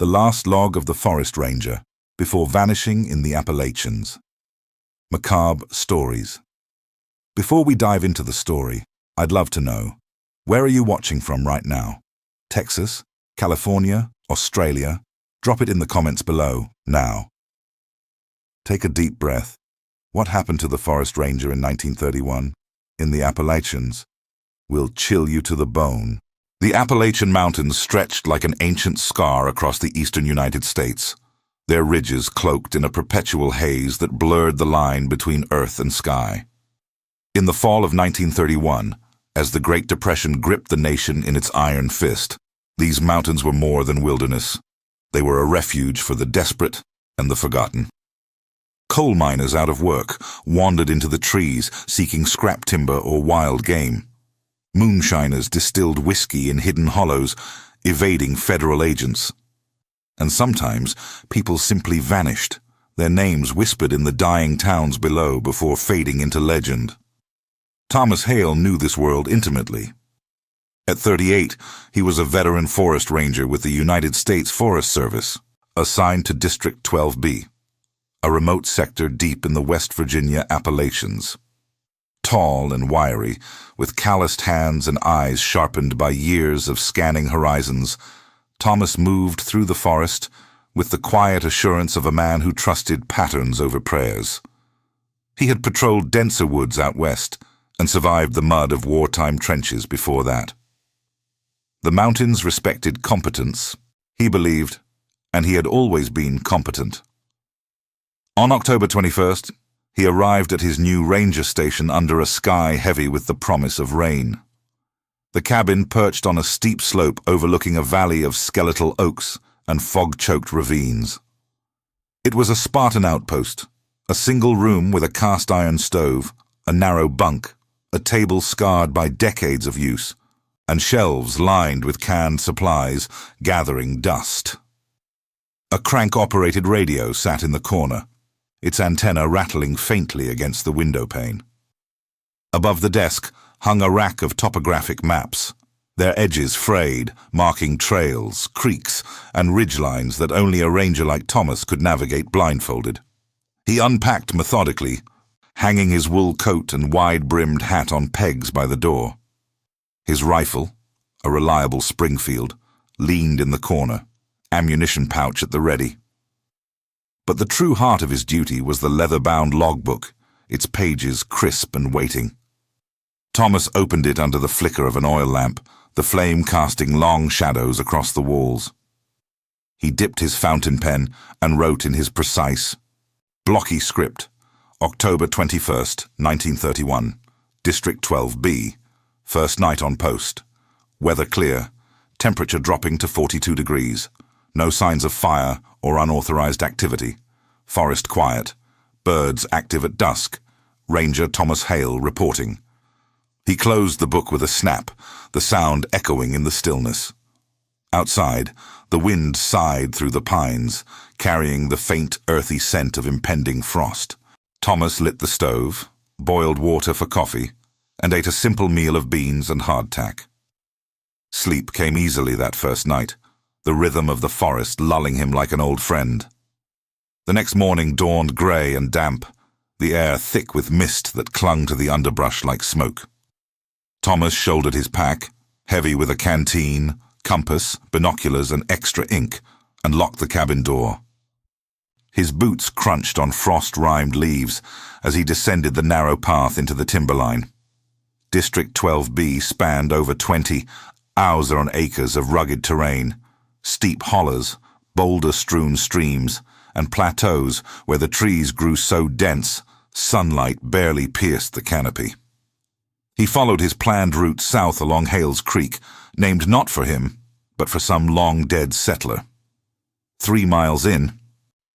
the last log of the forest ranger, before vanishing in the Appalachians. Macabre stories. Before we dive into the story, I'd love to know, where are you watching from right now? Texas, California, Australia? Drop it in the comments below, now. Take a deep breath. What happened to the forest ranger in 1931? In the Appalachians? Will chill you to the bone. The Appalachian Mountains stretched like an ancient scar across the eastern United States, their ridges cloaked in a perpetual haze that blurred the line between earth and sky. In the fall of 1931, as the Great Depression gripped the nation in its iron fist, these mountains were more than wilderness. They were a refuge for the desperate and the forgotten. Coal miners out of work wandered into the trees seeking scrap timber or wild game. Moonshiners distilled whiskey in hidden hollows, evading federal agents. And sometimes people simply vanished, their names whispered in the dying towns below before fading into legend. Thomas Hale knew this world intimately. At 38, he was a veteran forest ranger with the United States Forest Service, assigned to District 12B, a remote sector deep in the West Virginia Appalachians. Tall and wiry, with calloused hands and eyes sharpened by years of scanning horizons, Thomas moved through the forest with the quiet assurance of a man who trusted patterns over prayers. He had patrolled denser woods out west and survived the mud of wartime trenches before that. The mountains respected competence, he believed, and he had always been competent. On October 21st, he arrived at his new ranger station under a sky heavy with the promise of rain. The cabin perched on a steep slope overlooking a valley of skeletal oaks and fog-choked ravines. It was a Spartan outpost, a single room with a cast-iron stove, a narrow bunk, a table scarred by decades of use, and shelves lined with canned supplies gathering dust. A crank-operated radio sat in the corner, its antenna rattling faintly against the window pane. Above the desk hung a rack of topographic maps, their edges frayed, marking trails, creeks, and ridgelines that only a ranger like Thomas could navigate blindfolded. He unpacked methodically, hanging his wool coat and wide-brimmed hat on pegs by the door. His rifle, a reliable Springfield, leaned in the corner, ammunition pouch at the ready. But the true heart of his duty was the leather-bound logbook, its pages crisp and waiting. Thomas opened it under the flicker of an oil lamp, the flame casting long shadows across the walls. He dipped his fountain pen and wrote in his precise, blocky script, October 21st, 1931, District 12B, first night on post. Weather clear, temperature dropping to 42 degrees. No signs of fire or unauthorized activity. Forest quiet. Birds active at dusk. Ranger Thomas Hale reporting. He closed the book with a snap, the sound echoing in the stillness. Outside, the wind sighed through the pines, carrying the faint, earthy scent of impending frost. Thomas lit the stove, boiled water for coffee, and ate a simple meal of beans and hardtack. Sleep came easily that first night, the rhythm of the forest lulling him like an old friend. The next morning dawned grey and damp, the air thick with mist that clung to the underbrush like smoke. Thomas shouldered his pack, heavy with a canteen, compass, binoculars, and extra ink, and locked the cabin door. His boots crunched on frost-rimed leaves as he descended the narrow path into the Timberline. District 12B spanned over 20 acres of rugged terrain, steep hollers, boulder-strewn streams, and plateaus where the trees grew so dense, sunlight barely pierced the canopy. He followed his planned route south along Hale's Creek, named not for him, but for some long-dead settler. 3 miles in,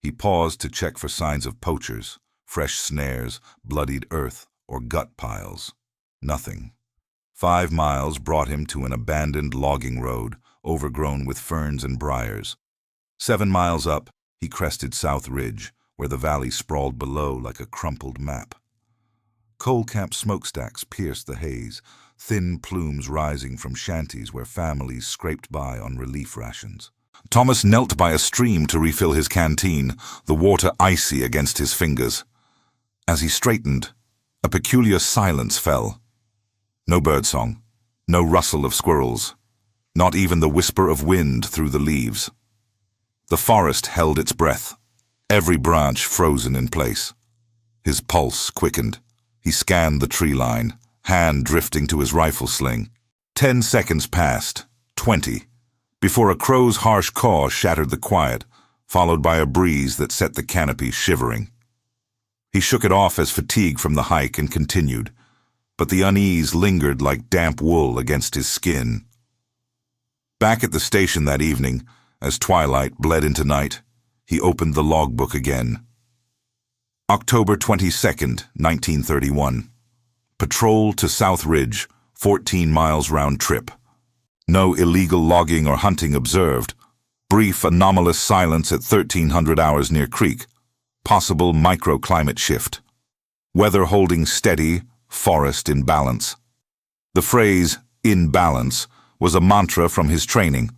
he paused to check for signs of poachers, fresh snares, bloodied earth, or gut piles. Nothing. 5 miles brought him to an abandoned logging road, overgrown with ferns and briars. 7 miles up, he crested South Ridge, where the valley sprawled below like a crumpled map. Coal-capped smokestacks pierced the haze, thin plumes rising from shanties where families scraped by on relief rations. Thomas knelt by a stream to refill his canteen, the water icy against his fingers. As he straightened, a peculiar silence fell. No birdsong, no rustle of squirrels, not even the whisper of wind through the leaves. The forest held its breath, every branch frozen in place. His pulse quickened. He scanned the tree line, hand drifting to his rifle sling. 10 seconds passed, 20, before a crow's harsh caw shattered the quiet, followed by a breeze that set the canopy shivering. He shook it off as fatigue from the hike and continued, but the unease lingered like damp wool against his skin. Back at the station that evening, as twilight bled into night, he opened the logbook again. October 22nd, 1931. Patrol to South Ridge, 14 miles round trip. No illegal logging or hunting observed. Brief anomalous silence at 1300 hours near creek. Possible microclimate shift. Weather holding steady, forest in balance. The phrase, in balance, was a mantra from his training.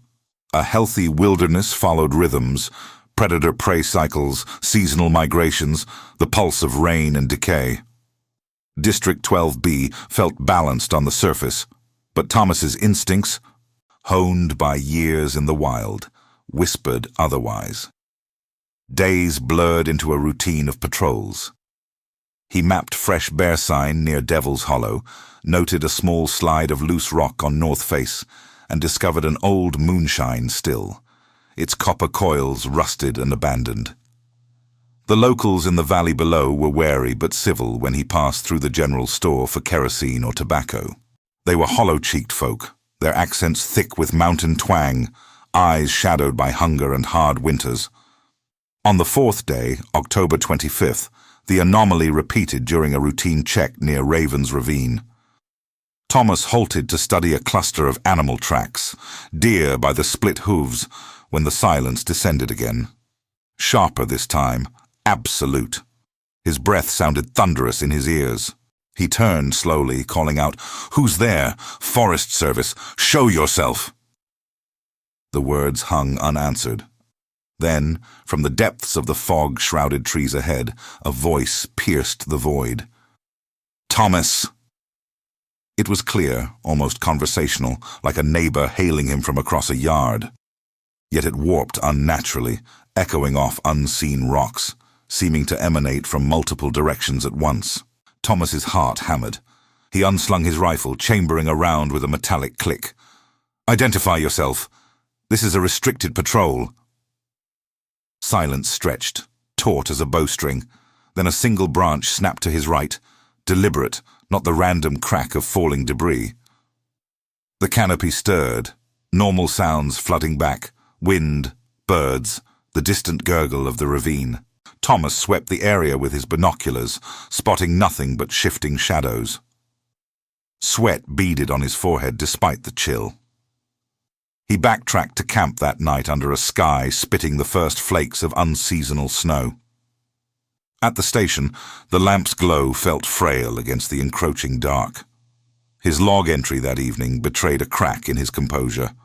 A healthy wilderness followed rhythms, predator-prey cycles, seasonal migrations, the pulse of rain and decay. District 12B felt balanced on the surface, but Thomas's instincts, honed by years in the wild, whispered otherwise. Days blurred into a routine of patrols. He mapped fresh bear sign near Devil's Hollow, noted a small slide of loose rock on North Face, and discovered an old moonshine still, its copper coils rusted and abandoned. The locals in the valley below were wary but civil when he passed through the general store for kerosene or tobacco. They were hollow-cheeked folk, their accents thick with mountain twang, eyes shadowed by hunger and hard winters. On the fourth day, October 25th, the anomaly repeated during a routine check near Raven's Ravine. Thomas halted to study a cluster of animal tracks, deer by the split hooves, when the silence descended again. Sharper this time, absolute. His breath sounded thunderous in his ears. He turned slowly, calling out, "Who's there? Forest Service, show yourself!" The words hung unanswered. Then, from the depths of the fog-shrouded trees ahead, a voice pierced the void. "Thomas!" It was clear, almost conversational, like a neighbor hailing him from across a yard. Yet it warped unnaturally, echoing off unseen rocks, seeming to emanate from multiple directions at once. Thomas's heart hammered. He unslung his rifle, chambering around with a metallic click. "Identify yourself. This is a restricted patrol." Silence stretched, taut as a bowstring. Then a single branch snapped to his right, deliberate, not the random crack of falling debris. The canopy stirred, normal sounds flooding back, wind, birds, the distant gurgle of the ravine. Thomas swept the area with his binoculars, spotting nothing but shifting shadows. Sweat beaded on his forehead despite the chill. He backtracked to camp that night under a sky spitting the first flakes of unseasonal snow. At the station, the lamp's glow felt frail against the encroaching dark. His log entry that evening betrayed a crack in his composure.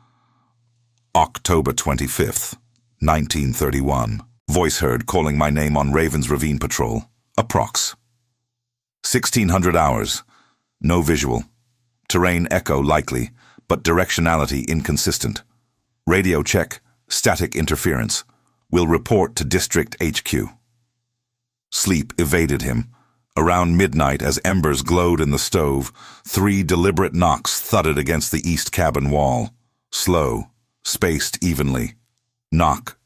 October 25th, 1931. Voice heard calling my name on Raven's Ravine Patrol. Approx. 1600 hours. No visual. Terrain echo likely, but directionality inconsistent. Radio check, static interference. Will report to District HQ. Sleep evaded him. Around midnight, as embers glowed in the stove, 3 deliberate knocks thudded against the east cabin wall. Slow, spaced evenly. Knock,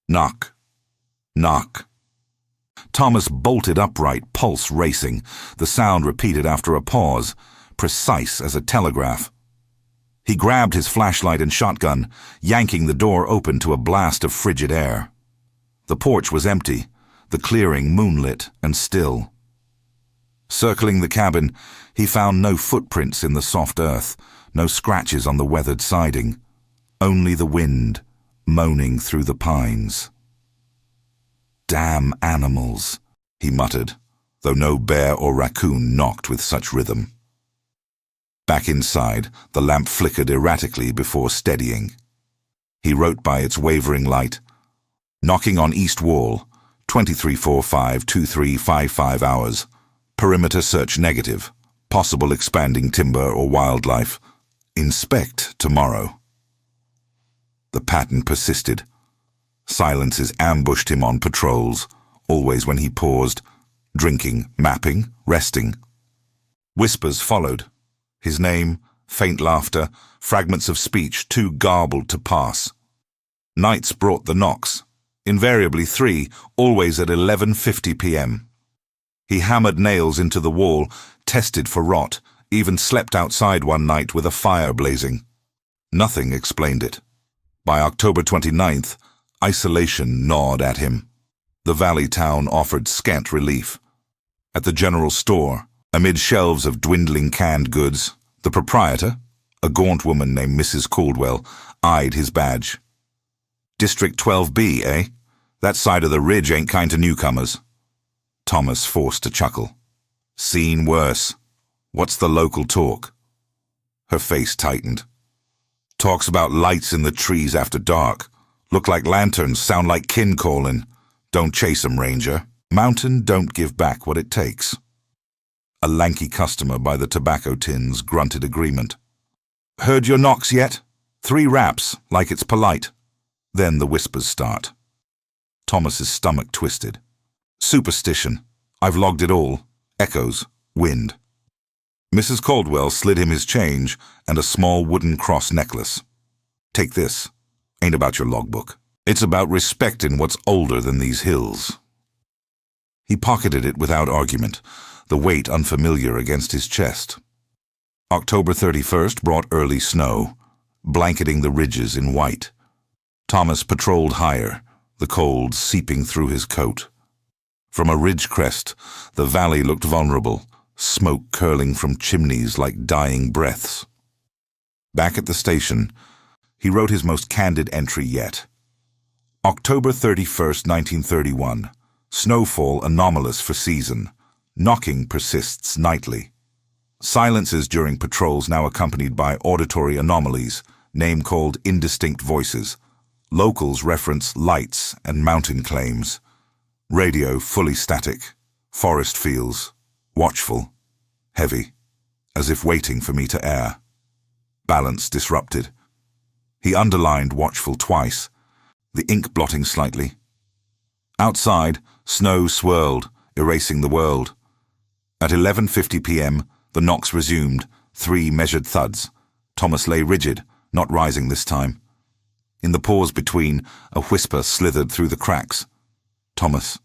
knock, knock. Thomas bolted upright, pulse racing, the sound repeated after a pause, precise as a telegraph. He grabbed his flashlight and shotgun, yanking the door open to a blast of frigid air. The porch was empty, the clearing moonlit and still. Circling the cabin, he found no footprints in the soft earth, no scratches on the weathered siding, only the wind moaning through the pines. "Damn animals," he muttered, though no bear or raccoon knocked with such rhythm. Back inside, the lamp flickered erratically before steadying. He wrote by its wavering light. Knocking on east wall, 2345-2355 hours. Perimeter search negative. Possible expanding timber or wildlife. Inspect tomorrow. The pattern persisted. Silences ambushed him on patrols, always when he paused, drinking, mapping, resting. Whispers followed. His name, faint laughter, fragments of speech too garbled to pass. Nights brought the knocks, invariably 3, always at 11:50 p.m. He hammered nails into the wall, tested for rot, even slept outside one night with a fire blazing. Nothing explained it. By October 29th, isolation gnawed at him. The valley town offered scant relief. At the general store, amid shelves of dwindling canned goods, the proprietor, a gaunt woman named Mrs. Caldwell, eyed his badge. District 12B, eh? That side of the ridge ain't kind to newcomers. Thomas forced a chuckle. Seen worse. What's the local talk? Her face tightened. Talks about lights in the trees after dark. Look like lanterns, sound like kin calling. Don't chase 'em, Ranger. Mountain don't give back what it takes. A lanky customer by the tobacco tins grunted agreement. Heard your knocks yet? 3 raps, like it's polite. Then the whispers start. Thomas's stomach twisted. Superstition. I've logged it all. Echoes. Wind. Mrs. Caldwell slid him his change and a small wooden cross necklace. Take this. Ain't about your logbook. It's about respecting what's older than these hills. He pocketed it without argument, the weight unfamiliar against his chest. October 31st brought early snow, blanketing the ridges in white. Thomas patrolled higher, the cold seeping through his coat. From a ridge crest, the valley looked vulnerable, smoke curling from chimneys like dying breaths. Back at the station, he wrote his most candid entry yet. October 31st, 1931. Snowfall anomalous for season. Knocking persists nightly. Silences during patrols now accompanied by auditory anomalies, name-called indistinct voices. Locals reference lights and mountain claims. Radio fully static. Forest feels watchful, heavy, as if waiting for me to air. Balance disrupted. He underlined watchful twice, the ink blotting slightly. Outside, snow swirled, erasing the world. At 11:50 p.m., the knocks resumed, 3 measured thuds. Thomas lay rigid, not rising this time. In the pause between, a whisper slithered through the cracks. Thomas.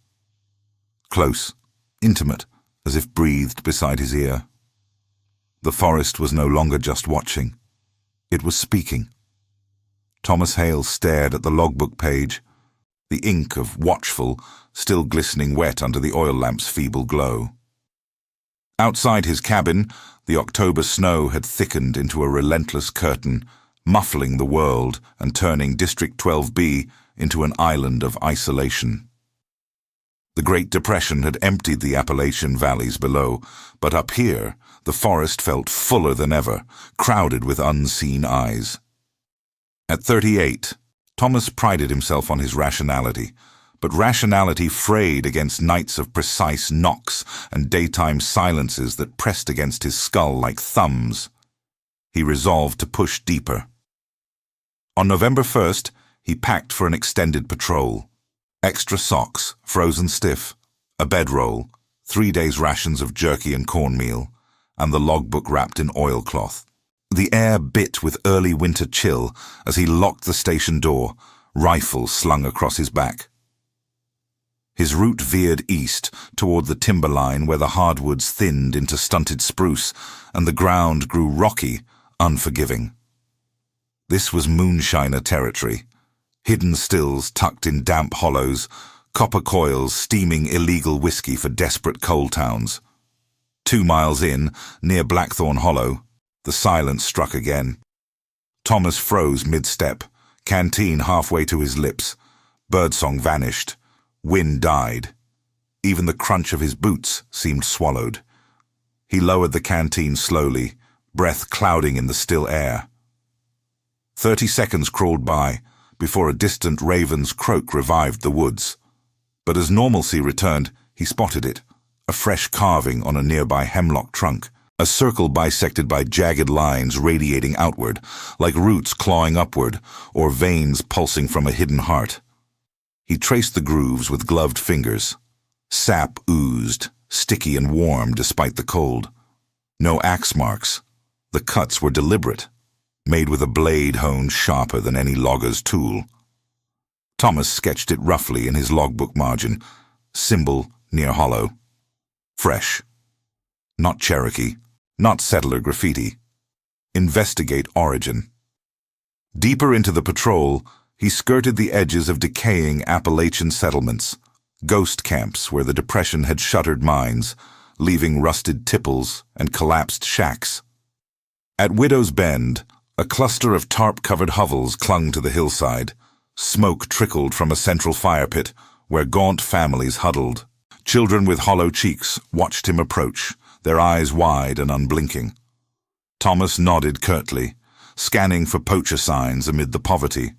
Close, intimate, as if breathed beside his ear. The forest was no longer just watching. It was speaking. Thomas Hale stared at the logbook page, the ink of watchful still glistening wet under the oil lamp's feeble glow. Outside his cabin, the October snow had thickened into a relentless curtain, muffling the world and turning District 12B into an island of isolation. The Great Depression had emptied the Appalachian valleys below, but up here the forest felt fuller than ever, crowded with unseen eyes. At 38, Thomas prided himself on his rationality, but rationality frayed against nights of precise knocks and daytime silences that pressed against his skull like thumbs. He resolved to push deeper. On November 1st, he packed for an extended patrol. Extra socks, frozen stiff, a bedroll, 3 days' rations of jerky and cornmeal, and the logbook wrapped in oilcloth. The air bit with early winter chill as he locked the station door, rifle slung across his back. His route veered east toward the Timberline where the hardwoods thinned into stunted spruce and the ground grew rocky, unforgiving. This was moonshiner territory. Hidden stills tucked in damp hollows, copper coils steaming illegal whiskey for desperate coal towns. 2 miles in, near Blackthorn Hollow, the silence struck again. Thomas froze mid-step, canteen halfway to his lips. Birdsong vanished. Wind died. Even the crunch of his boots seemed swallowed. He lowered the canteen slowly, breath clouding in the still air. 30 seconds crawled by. before a distant raven's croak revived the woods. But as normalcy returned, he spotted it, a fresh carving on a nearby hemlock trunk, a circle bisected by jagged lines radiating outward, like roots clawing upward or veins pulsing from a hidden heart. He traced the grooves with gloved fingers. Sap oozed, sticky and warm despite the cold. No axe marks. The cuts were deliberate, made with a blade honed sharper than any logger's tool. Thomas sketched it roughly in his logbook margin, symbol near hollow. Fresh. Not Cherokee, not settler graffiti. Investigate origin. Deeper into the patrol, he skirted the edges of decaying Appalachian settlements, ghost camps where the Depression had shuttered mines, leaving rusted tipples and collapsed shacks. At Widow's Bend, a cluster of tarp-covered hovels clung to the hillside. Smoke trickled from a central fire pit where gaunt families huddled. Children with hollow cheeks watched him approach, their eyes wide and unblinking. Thomas nodded curtly, scanning for poacher signs amid the poverty.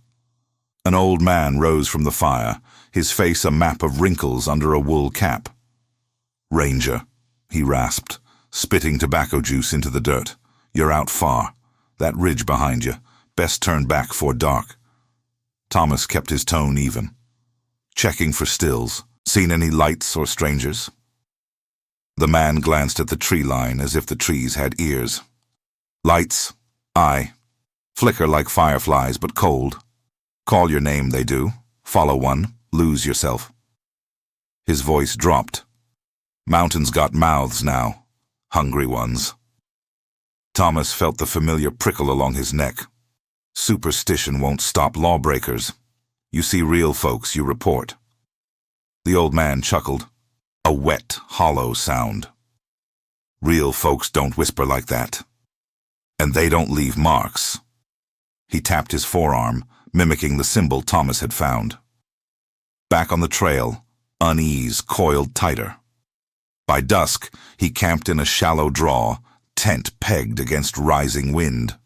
An old man rose from the fire, his face a map of wrinkles under a wool cap. "Ranger," he rasped, spitting tobacco juice into the dirt. "You're out far. That ridge behind you. Best turn back 'fore dark." Thomas kept his tone even. "Checking for stills. Seen any lights or strangers?" The man glanced at the tree line as if the trees had ears. "Lights? Aye. Flicker like fireflies, but cold. Call your name, they do. Follow one. Lose yourself." His voice dropped. "Mountains got mouths now. Hungry ones." Thomas felt the familiar prickle along his neck. Superstition won't stop lawbreakers. You see real folks, you report. The old man chuckled. A wet, hollow sound. "Real folks don't whisper like that. And they don't leave marks." He tapped his forearm, mimicking the symbol Thomas had found. Back on the trail, unease coiled tighter. By dusk, he camped in a shallow draw, tent pegged against rising wind.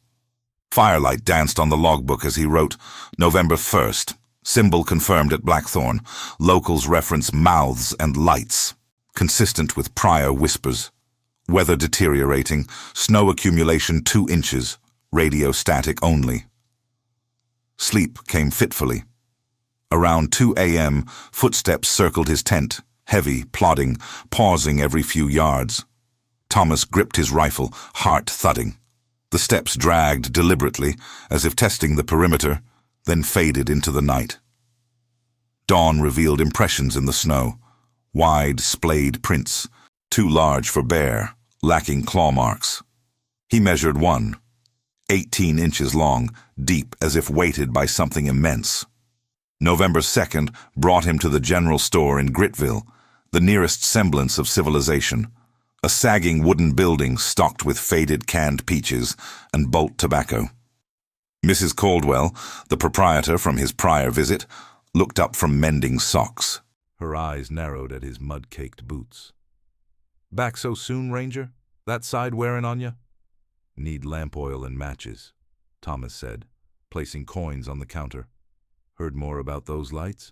Firelight danced on the logbook as he wrote, November 1st, symbol confirmed at Blackthorn. Locals reference mouths and lights, consistent with prior whispers. Weather deteriorating, snow accumulation 2 inches, radio static only. Sleep came fitfully. Around 2 a.m., footsteps circled his tent, heavy, plodding, pausing every few yards. Thomas gripped his rifle, heart thudding. The steps dragged deliberately, as if testing the perimeter, then faded into the night. Dawn revealed impressions in the snow, wide, splayed prints, too large for bear, lacking claw marks. He measured one, 18 inches long, deep as if weighted by something immense. November 2nd brought him to the general store in Grittville, the nearest semblance of civilization. A sagging wooden building stocked with faded canned peaches and bolt tobacco. Mrs. Caldwell, the proprietor from his prior visit, looked up from mending socks. Her eyes narrowed at his mud-caked boots. "Back so soon, Ranger? That side wearing on you?" "Need lamp oil and matches," Thomas said, placing coins on the counter. "Heard more about those lights?"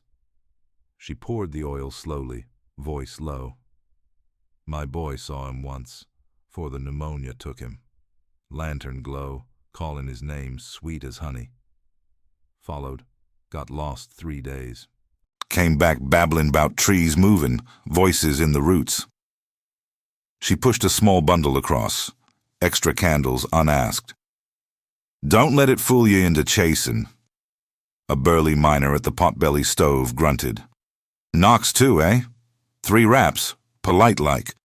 She poured the oil slowly, voice low. "My boy saw him once, 'fore the pneumonia took him. Lantern glow, calling his name sweet as honey. Followed, got lost 3 days. Came back babbling about trees moving, voices in the roots." She pushed a small bundle across, extra candles unasked. "Don't let it fool you into chasing." A burly miner at the potbelly stove grunted. "Knocks too, eh? 3 raps, polite-like."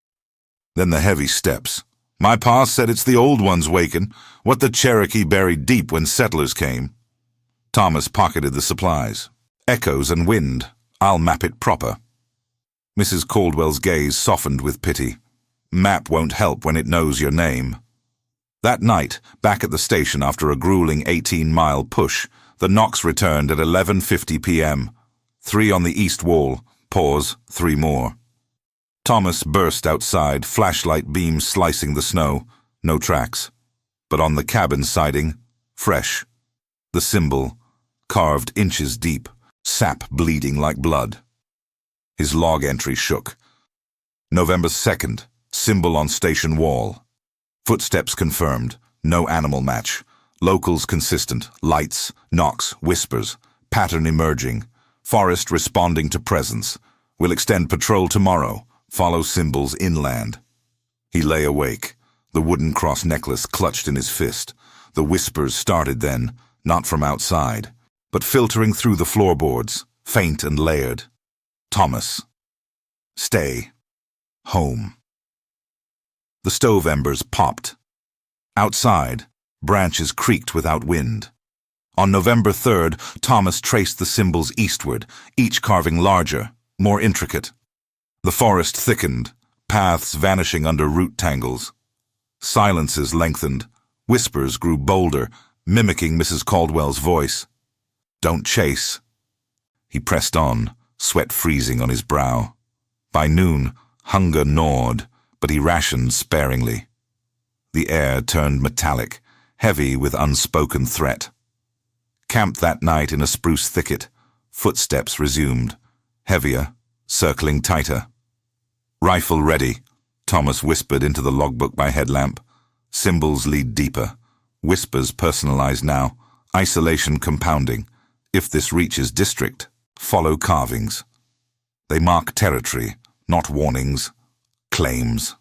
Then the heavy steps. "My pa said it's the old ones wakin', what the Cherokee buried deep when settlers came." Thomas pocketed the supplies. "Echoes and wind. I'll map it proper." Mrs. Caldwell's gaze softened with pity. "Map won't help when it knows your name." That night, back at the station after a grueling 18-mile push, the knocks returned at 11:50 p.m. 3 on the east wall, pause, 3 more. Thomas burst outside, flashlight beams slicing the snow. No tracks. But on the cabin siding, fresh. The symbol, carved inches deep, sap bleeding like blood. His log entry shook. November 2nd, symbol on station wall. Footsteps confirmed, no animal match. Locals consistent, lights, knocks, whispers, pattern emerging. Forest responding to presence. Will extend patrol tomorrow, follow symbols inland. He lay awake, the wooden cross necklace clutched in his fist. The whispers started then, not from outside, but filtering through the floorboards, faint and layered. Thomas. Stay. Home. The stove embers popped. Outside, branches creaked without wind. On November 3rd, Thomas traced the symbols eastward, each carving larger, more intricate. The forest thickened, paths vanishing under root tangles. Silences lengthened, whispers grew bolder, mimicking Mrs. Caldwell's voice. Don't chase. He pressed on, sweat freezing on his brow. By noon, hunger gnawed, but he rationed sparingly. The air turned metallic, heavy with unspoken threat. Camped that night in a spruce thicket, footsteps resumed, heavier, circling tighter. Rifle ready, Thomas whispered into the logbook by headlamp. Symbols lead deeper, whispers personalized now, isolation compounding. If this reaches district, follow carvings. They mark territory, not warnings, claims.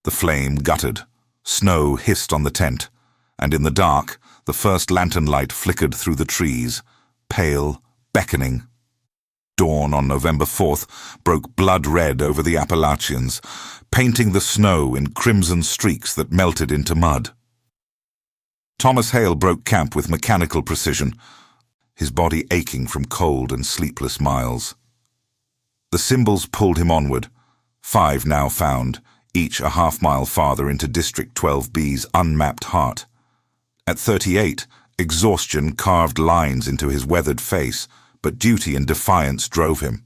The flame guttered, snow hissed on the tent, and in the dark, the first lantern light flickered through the trees, pale, beckoning. Dawn on November 4th broke blood red over the Appalachians, painting the snow in crimson streaks that melted into mud. Thomas Hale broke camp with mechanical precision, his body aching from cold and sleepless miles. The symbols pulled him onward, 5 now found, each a half-mile farther into District 12B's unmapped heart. At 38, exhaustion carved lines into his weathered face, but duty and defiance drove him.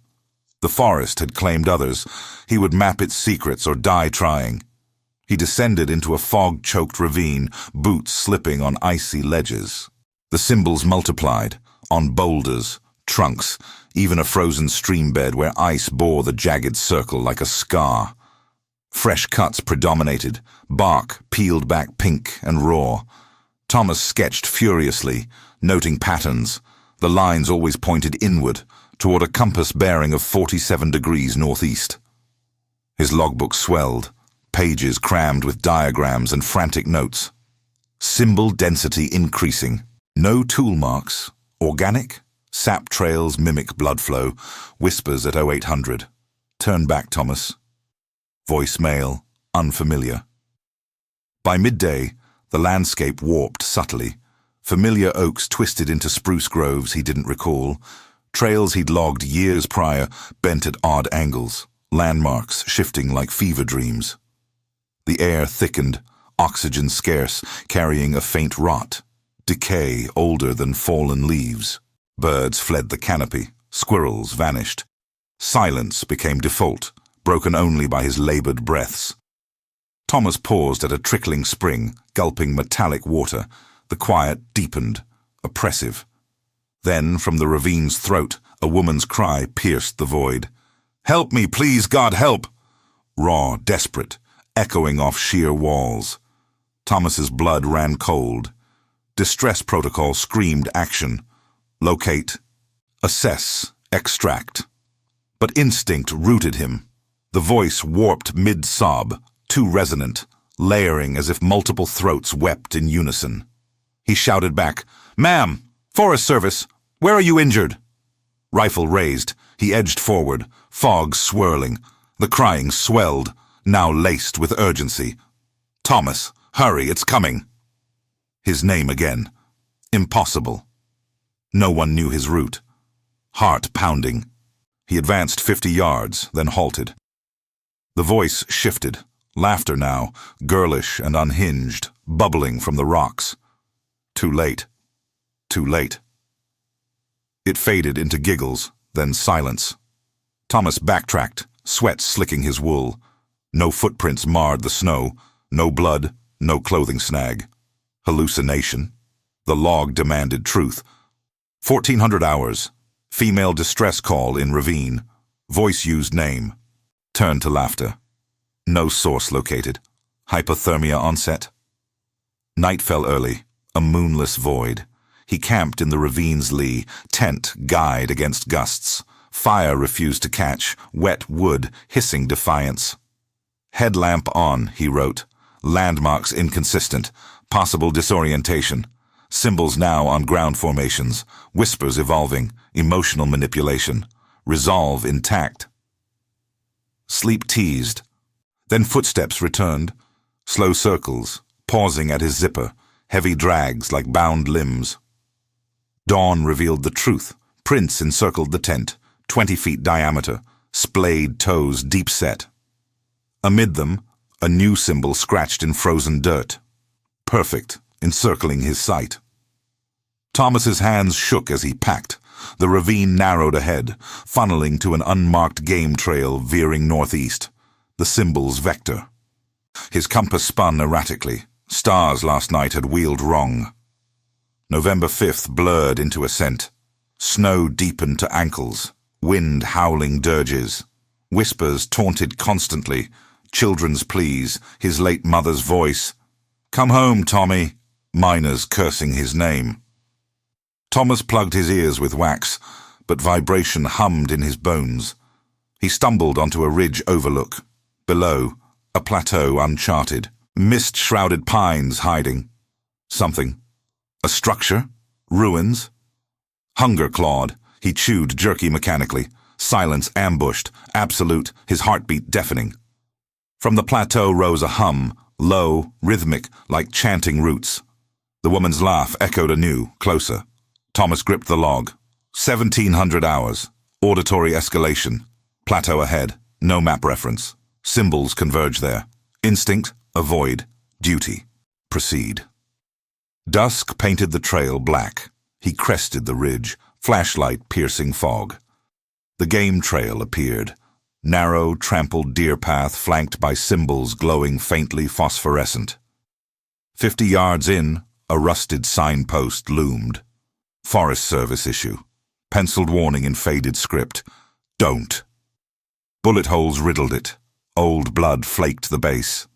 The forest had claimed others. He would map its secrets or die trying. He descended into a fog-choked ravine, boots slipping on icy ledges. The symbols multiplied, on boulders, trunks, even a frozen stream bed where ice bore the jagged circle like a scar. Fresh cuts predominated, bark peeled back pink and raw. Thomas sketched furiously, noting patterns. The lines always pointed inward, toward a compass bearing of 47 degrees northeast. His logbook swelled, pages crammed with diagrams and frantic notes. Symbol density increasing. No tool marks. Organic? Sap trails mimic blood flow. Whispers at 0800. Turn back, Thomas. Voice male, unfamiliar. By midday, the landscape warped subtly. Familiar oaks twisted into spruce groves he didn't recall. Trails he'd logged years prior bent at odd angles, landmarks shifting like fever dreams. The air thickened, oxygen scarce, carrying a faint rot, decay older than fallen leaves. Birds fled the canopy, squirrels vanished. Silence became default, broken only by his labored breaths. Thomas paused at a trickling spring, gulping metallic water. The quiet deepened, oppressive. Then, from the ravine's throat, a woman's cry pierced the void. "Help me, please, God, help!" Raw, desperate, echoing off sheer walls. Thomas's blood ran cold. Distress protocol screamed action. Locate. Assess. Extract. But instinct rooted him. The voice warped mid-sob, too resonant, layering as if multiple throats wept in unison. He shouted back, "Ma'am! Forest Service! Where are you injured?" Rifle raised, he edged forward, fog swirling. The crying swelled, now laced with urgency. "Thomas, hurry, it's coming!" His name again. Impossible. No one knew his route. Heart pounding. He advanced 50 yards, then halted. The voice shifted, laughter now, girlish and unhinged, bubbling from the rocks. Too late. Too late. It faded into giggles, then silence. Thomas backtracked, sweat slicking his wool. No footprints marred the snow, no blood, no clothing snag. Hallucination. The log demanded truth, 1400 hours. Female distress call in ravine. Voice used name. Turn to laughter. No source located. Hypothermia onset. Night fell early. A moonless void. He camped in the ravine's lee. Tent guyed against gusts. Fire refused to catch. Wet wood hissing defiance. Headlamp on, he wrote. Landmarks inconsistent. Possible disorientation. Symbols now on ground formations. Whispers evolving. Emotional manipulation. Resolve intact. Sleep teased. Then footsteps returned. Slow circles, pausing at his zipper. Heavy drags like bound limbs. Dawn revealed the truth. Prints encircled the tent. 20 feet diameter. Splayed toes deep set. Amid them, a new symbol scratched in frozen dirt. Perfect, encircling his sight. Thomas's hands shook as he packed. The ravine narrowed ahead, funneling to an unmarked game trail veering northeast. The symbol's vector. His compass spun erratically. Stars last night had wheeled wrong. November 5th blurred into ascent. Snow deepened to ankles. Wind howling dirges. Whispers taunted constantly. Children's pleas, his late mother's voice. "Come home, Tommy." Miners cursing his name. Thomas plugged his ears with wax, but vibration hummed in his bones. He stumbled onto a ridge overlook. Below, a plateau uncharted. Mist-shrouded pines hiding. Something. A structure? Ruins? Hunger clawed. He chewed jerky mechanically. Silence ambushed. Absolute, his heartbeat deafening. From the plateau rose a hum, low, rhythmic, like chanting roots. The woman's laugh echoed anew, closer. Thomas gripped the log. 1700 hours. Auditory escalation. Plateau ahead. No map reference. Symbols converge there. Instinct, avoid. Duty, proceed. Dusk painted the trail black. He crested the ridge, flashlight piercing fog. The game trail appeared. Narrow, trampled deer path flanked by symbols glowing faintly phosphorescent. 50 yards in, a rusted signpost loomed. Forest Service issue. Penciled warning in faded script. Don't. Bullet holes riddled it. Old blood flaked the base.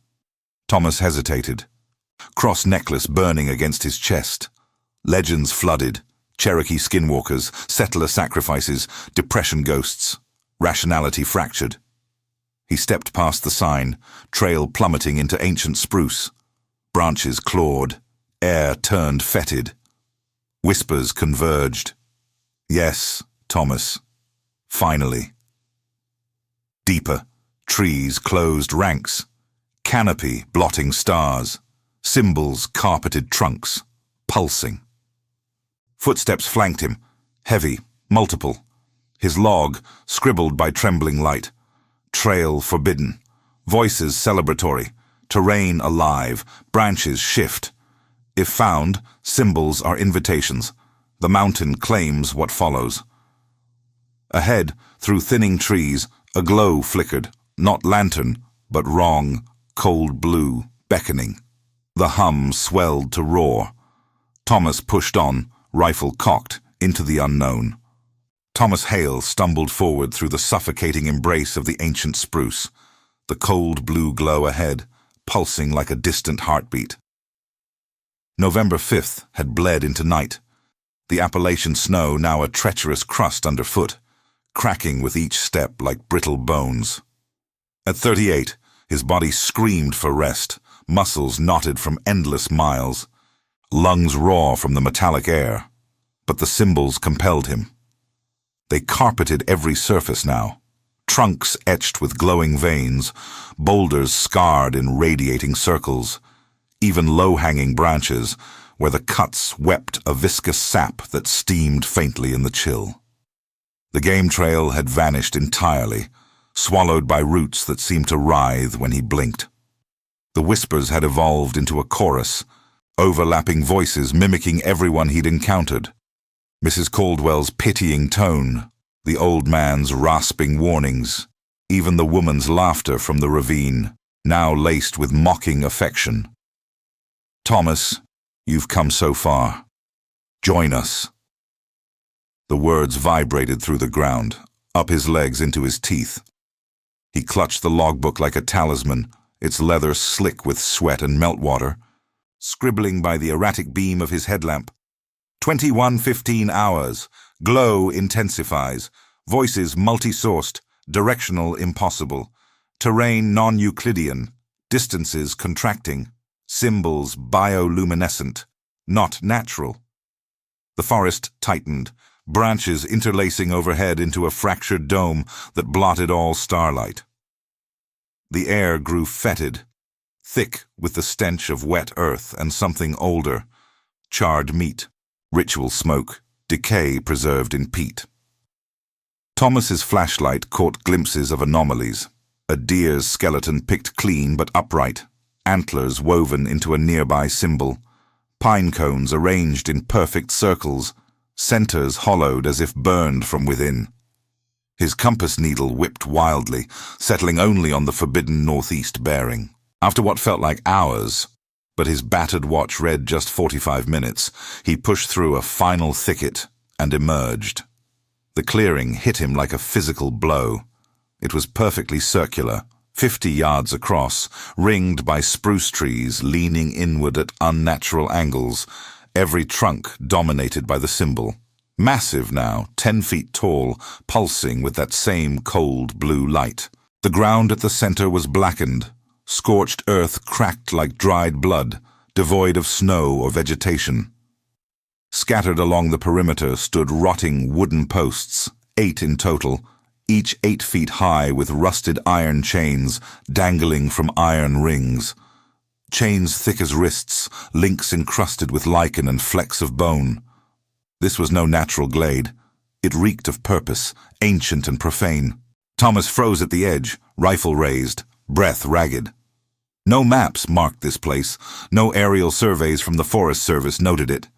Thomas hesitated. Cross necklace burning against his chest. Legends flooded. Cherokee skinwalkers, settler sacrifices, depression ghosts. Rationality fractured. He stepped past the sign, trail plummeting into ancient spruce. Branches clawed. Air turned fetid. Whispers converged. Yes, Thomas. Finally. Deeper. Trees closed ranks. Canopy blotting stars. Symbols carpeted trunks. Pulsing. Footsteps flanked him. Heavy. Multiple. His log, scribbled by trembling light. Trail forbidden. Voices celebratory. Terrain alive. Branches shift. If found, symbols are invitations. The mountain claims what follows. Ahead, through thinning trees, a glow flickered. Not lantern, but wrong, cold blue, beckoning. The hum swelled to roar. Thomas pushed on, rifle cocked, into the unknown. Thomas Hale stumbled forward through the suffocating embrace of the ancient spruce, the cold blue glow ahead, pulsing like a distant heartbeat. November 5th had bled into night. The Appalachian snow now a treacherous crust underfoot, cracking with each step like brittle bones. At 38, his body screamed for rest, muscles knotted from endless miles, lungs raw from the metallic air. But the symbols compelled him. They carpeted every surface now, trunks etched with glowing veins, boulders scarred in radiating circles, even low-hanging branches where the cuts wept a viscous sap that steamed faintly in the chill. The game trail had vanished entirely, swallowed by roots that seemed to writhe when he blinked. The whispers had evolved into a chorus, overlapping voices mimicking everyone he'd encountered. Mrs. Caldwell's pitying tone, the old man's rasping warnings, even the woman's laughter from the ravine, now laced with mocking affection. Thomas, you've come so far. Join us. The words vibrated through the ground, up his legs into his teeth. He clutched the logbook like a talisman, its leather slick with sweat and meltwater, scribbling by the erratic beam of his headlamp. 21:15 hours. Glow intensifies. Voices multi-sourced. Directional impossible. Terrain non-Euclidean. Distances contracting. Symbols bioluminescent. Not natural. The forest tightened, branches interlacing overhead into a fractured dome that blotted all starlight. The air grew fetid, thick with the stench of wet earth and something older, charred meat, ritual smoke, decay preserved in peat. Thomas's flashlight caught glimpses of anomalies. A deer's skeleton picked clean but upright, antlers woven into a nearby symbol, pine cones arranged in perfect circles, centers hollowed as if burned from within. His compass needle whipped wildly, settling only on the forbidden northeast bearing. After what felt like hours, but his battered watch read just 45 minutes, he pushed through a final thicket and emerged. The clearing hit him like a physical blow. It was perfectly circular, 50 yards across, ringed by spruce trees leaning inward at unnatural angles, every trunk dominated by the symbol. Massive now, 10 feet tall, pulsing with that same cold blue light. The ground at the center was blackened, scorched earth cracked like dried blood, devoid of snow or vegetation. Scattered along the perimeter stood rotting wooden posts, 8 in total, each 8 feet high with rusted iron chains dangling from iron rings. Chains thick as wrists, links encrusted with lichen and flecks of bone. This was no natural glade. It reeked of purpose, ancient and profane. Thomas froze at the edge, rifle raised, breath ragged. No maps marked this place, no aerial surveys from the Forest Service noted it.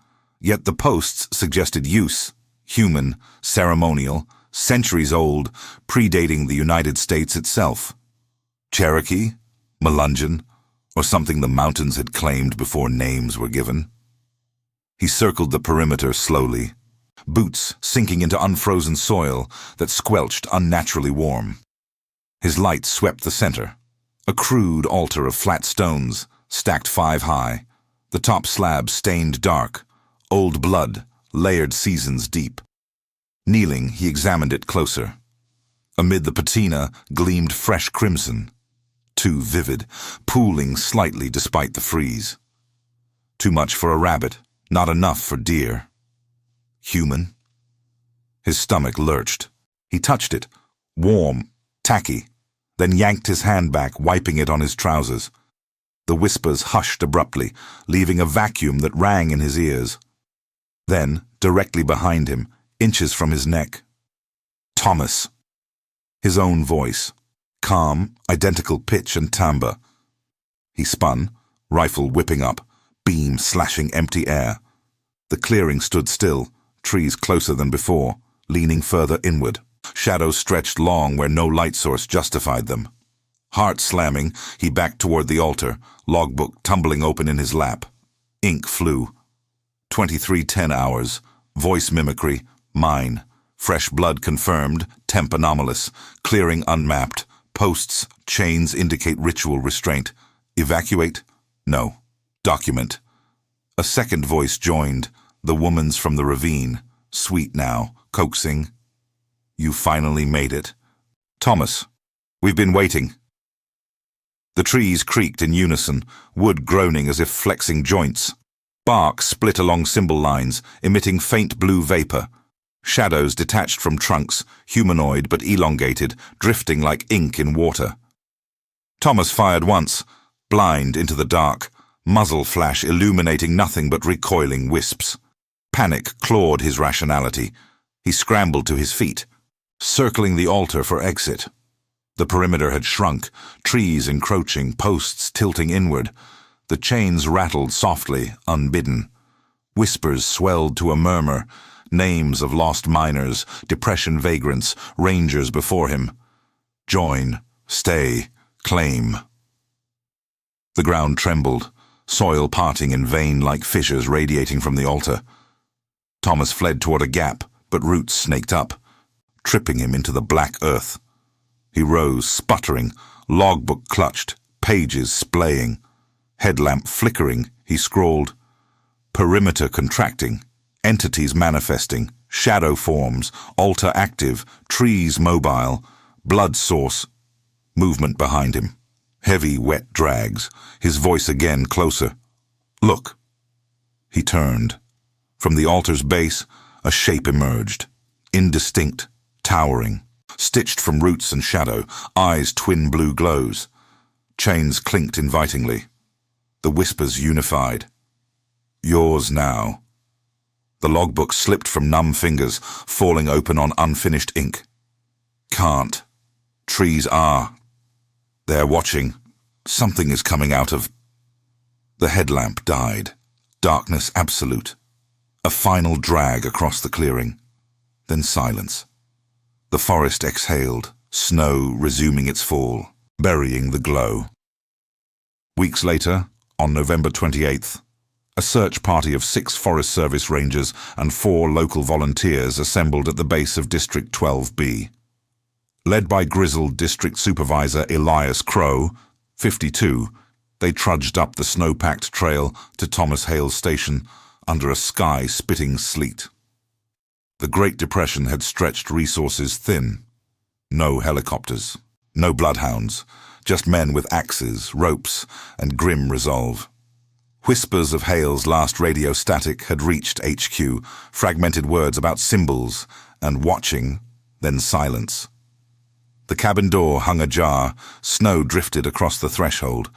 Yet the posts suggested use, human, ceremonial, centuries old, predating the United States itself. Cherokee, Melungeon, or something the mountains had claimed before names were given. He circled the perimeter slowly, boots sinking into unfrozen soil that squelched unnaturally warm. His light swept the center, a crude altar of flat stones, stacked 5 high, the top slab stained dark, old blood, layered seasons deep. Kneeling, he examined it closer. Amid the patina gleamed fresh crimson, too vivid, pooling slightly despite the freeze. Too much for a rabbit, not enough for deer. Human? His stomach lurched. He touched it, warm, tacky, then yanked his hand back, wiping it on his trousers. The whispers hushed abruptly, leaving a vacuum that rang in his ears. Then, directly behind him, inches from his neck, Thomas. His own voice, calm, identical pitch and timbre. He spun, rifle whipping up, beam slashing empty air. The clearing stood still, trees closer than before, leaning further inward. Shadows stretched long where no light source justified them. Heart slamming, he backed toward the altar, logbook tumbling open in his lap. Ink flew. 23:10 hours, voice mimicry, mine. Fresh blood confirmed, temp anomalous, clearing unmapped, posts, chains indicate ritual restraint. Evacuate? No. Document. A second voice joined, the woman's from the ravine, sweet now, coaxing. You finally made it. Thomas, we've been waiting. The trees creaked in unison, wood groaning as if flexing joints. Bark split along symbol lines, emitting faint blue vapor. Shadows detached from trunks, humanoid but elongated, drifting like ink in water. Thomas fired once, blind into the dark, muzzle flash illuminating nothing but recoiling wisps. Panic clawed his rationality. He scrambled to his feet, circling the altar for exit. The perimeter had shrunk, trees encroaching, posts tilting inward. The chains rattled softly, unbidden. Whispers swelled to a murmur, names of lost miners, depression vagrants, rangers before him. Join, stay, claim. The ground trembled, soil parting in vein like fissures radiating from the altar. Thomas fled toward a gap, but roots snaked up, tripping him into the black earth. He rose, sputtering, logbook clutched, pages splaying. Headlamp flickering, he scrawled, "Perimeter contracting, entities manifesting, shadow forms, altar active, trees mobile, blood source." Movement behind him. Heavy, wet drags, his voice again closer. "Look." He turned. From the altar's base, a shape emerged. Indistinct, towering, stitched from roots and shadow, eyes twin blue glows. Chains clinked invitingly. The whispers unified. "Yours now." The logbook slipped from numb fingers, falling open on unfinished ink. "Can't. Trees are. They're watching. Something is coming out of..." The headlamp died. Darkness absolute. A final drag across the clearing. Then silence. The forest exhaled, snow resuming its fall, burying the glow. Weeks later, on November 28th, a search party of 6 Forest Service rangers and 4 local volunteers assembled at the base of District 12B. Led by grizzled District Supervisor Elias Crow, 52, they trudged up the snow-packed trail to Thomas Hale's station under a sky spitting sleet. The Great Depression had stretched resources thin. No helicopters, no bloodhounds, just men with axes, ropes, and grim resolve. Whispers of Hale's last radio static had reached HQ, fragmented words about symbols and watching, then silence. The cabin door hung ajar, snow drifted across the threshold.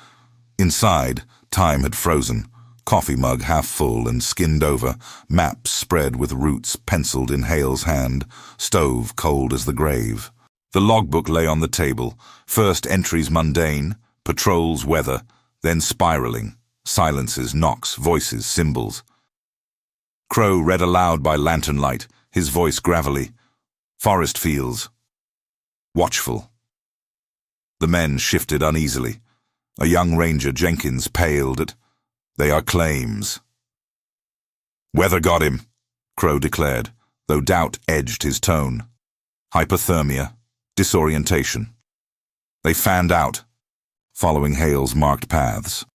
Inside, time had frozen, coffee mug half full and skinned over, maps spread with roots penciled in Hale's hand, stove cold as the grave. The logbook lay on the table, first entries mundane, patrols weather, then spiraling, silences, knocks, voices, symbols. Crow read aloud by lantern light, his voice gravelly. "Forest fields. Watchful." The men shifted uneasily. A young ranger, Jenkins, paled at, "They are claims." "Weather got him," Crow declared, though doubt edged his tone. "Hypothermia. Disorientation." They fanned out, following Hale's marked paths.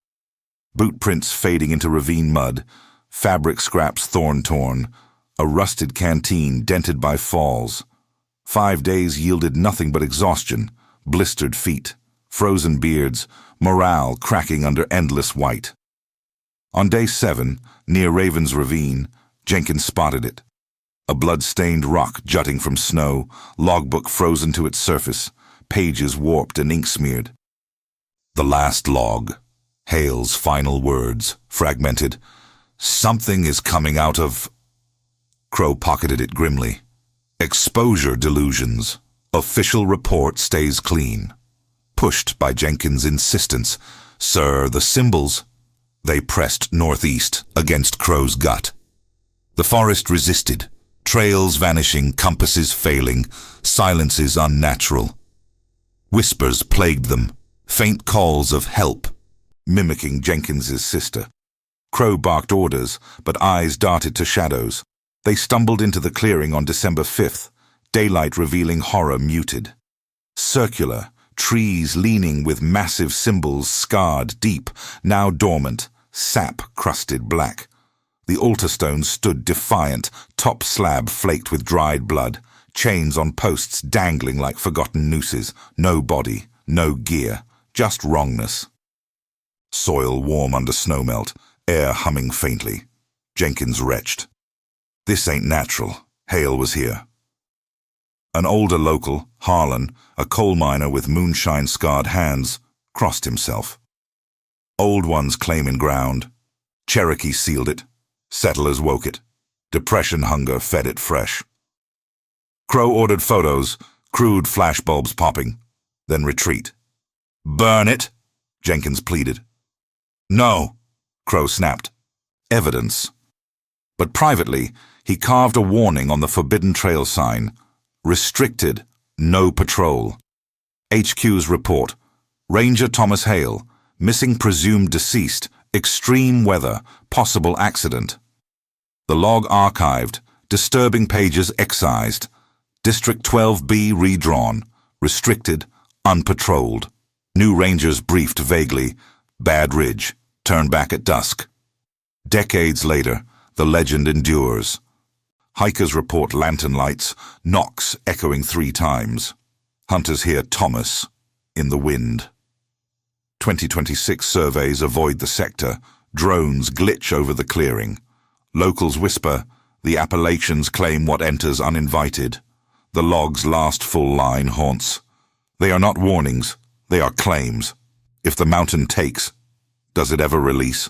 Boot prints fading into ravine mud, fabric scraps thorn-torn, a rusted canteen dented by falls. 5 days yielded nothing but exhaustion, blistered feet, frozen beards, morale cracking under endless white. On day 7, near Raven's Ravine, Jenkins spotted it. A blood-stained rock jutting from snow, logbook frozen to its surface, pages warped and ink-smeared. "The last log." Hale's final words, fragmented. "Something is coming out of..." Crow pocketed it grimly. "Exposure delusions. Official report stays clean." Pushed by Jenkins' insistence, "Sir, the symbols..." They pressed northeast, against Crow's gut. The forest resisted. Trails vanishing, compasses failing, silences unnatural. Whispers plagued them, faint calls of help, mimicking Jenkins's sister. Crow barked orders, but eyes darted to shadows. They stumbled into the clearing on December 5th, daylight revealing horror muted. Circular, trees leaning with massive symbols scarred deep, now dormant, sap-crusted black. The altar stones stood defiant, top slab flaked with dried blood, chains on posts dangling like forgotten nooses, no body, no gear, just wrongness. Soil warm under snowmelt, air humming faintly. Jenkins retched. "This ain't natural." Hale was here. An older local, Harlan, a coal miner with moonshine-scarred hands, crossed himself. Old ones claiming ground. Cherokee sealed it. Settlers woke it. Depression hunger fed it fresh. Crow ordered photos, crude flashbulbs popping, then retreat. "Burn it," Jenkins pleaded. "No," Crow snapped. Evidence. But privately, he carved a warning on the Forbidden Trail sign. Restricted, no patrol. HQ's report. Ranger Thomas Hale, missing presumed deceased, extreme weather, possible accident. The log archived, Disturbing pages excised. District 12B redrawn. Restricted, unpatrolled. New rangers briefed vaguely. Bad ridge. Turn back at dusk. Decades later, the legend endures. Hikers report lantern lights, knocks echoing 3 times. Hunters hear Thomas in the wind. 2026 surveys avoid the sector. Drones glitch over the clearing. Locals whisper, the Appalachians claim what enters uninvited. The log's last full line haunts. They are not warnings, they are claims. If the mountain takes, does it ever release?